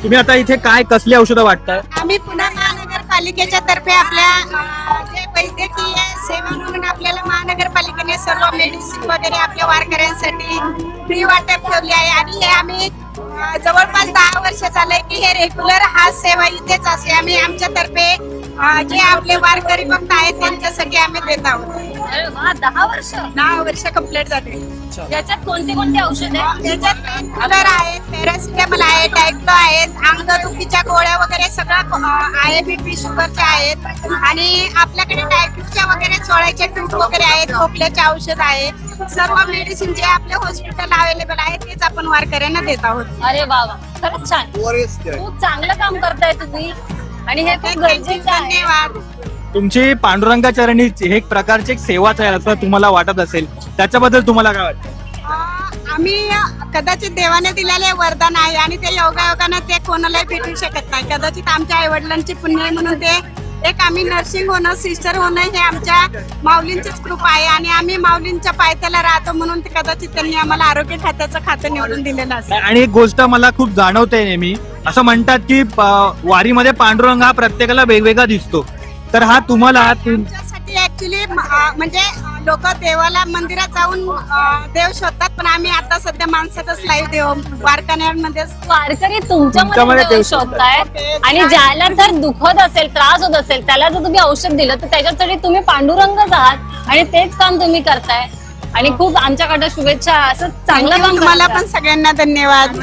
तुम्ही आता इथे काय कसली औषधं वाटताय? आम्ही पुणे महानगरपालिकेच्या तर्फे आपल्या जे वैद्यकीय सेवा म्हणून आपल्याला महानगरपालिकेने सर्व मेडिसिन वगैरे आपल्या वारकऱ्यांसाठी फ्री वाटप ठेवली आहे आणि हे आम्ही जवळपास 10 वर्ष झालंय की हे रेग्युलर हा सेवा इथेच असे आम्ही आमच्या तर्फे जे आपले वारकरी भक्त आहेत त्यांच्यासाठी आम्ही देत आहोत. अरे वा, 10 वर्ष. 10 वर्ष कंप्लीट झाले. याच्यात कोणती कोणती औषध आहे? त्याच्यात पेनकिलर आहेत, पॅरासिटामॉल आहे, डायक्लो आहेत, अंगदुखीच्या गोळ्या वगैरे सगळं आहे, बीपी शुगरच्या आहेत आणि आपल्याकडे डायबिटीसच्या वगैरे चोळायचे ट्यूब वगैरे आहेत, खोकल्याचे औषध आहे. सर्व मेडिसिन जे आपले हॉस्पिटल अवेलेबल आहे तेच आपण वारकऱ्यांना देत आहोत. अरे वा वा, खरंच छान. खूप चांगलं काम करताय तुम्ही आणि हे खूप गरजेचं आहे. धन्यवाद. तुमची पांडुरंगाचरणी एक प्रकारची एक सेवाच आहे असं तुम्हाला वाटत असेल, त्याच्याबद्दल तुम्हाला काय वाटतं? आम्ही कदाचित देवाने दिलेले वरदान आहे आणि ते योगायोगानं ते कोणालाही भेटू शकत नाही. कदाचित आमच्या आई वडिलांची पुण्य आहे म्हणून ते एक आम्ही नर्सिंग होणं, सिस्टर होणं हे आमच्या माऊलींचीच कृपा आहे आणि आम्ही माऊलींच्या पायथ्याला राहतो म्हणून ते कदाचित त्यांनी आम्हाला आरोग्य खात्याचं खातं निवडून दिलेलं असेल. आणि एक गोष्ट मला खूप जाणवते नेहमी, असं म्हणतात की वारीमध्ये पांडुरंग हा प्रत्येकाला वेगवेगळा दिसतो, तर हा तुम्हाला आमच्यासाठी ऍक्च्युली म्हणजे लोक देवाला मंदिरात जाऊन देव शोधतात, पण आम्ही आता सध्या माणसातच लाईव्ह देव वारकऱ्यांमध्ये वारकरी तुमच्यामध्ये तुमच्यामध्ये देव देव शोधताय आणि ज्याला तर दुखत असेल, त्रास होत असेल, त्याला जर तुम्ही औषध दिलं तर त्याच्यासाठी तुम्ही पांडुरंगच आहात आणि तेच काम तुम्ही करताय आणि खूप आमच्याकडे शुभेच्छा. असं चांगलं काम मला करताय. पण सगळ्यांना धन्यवाद.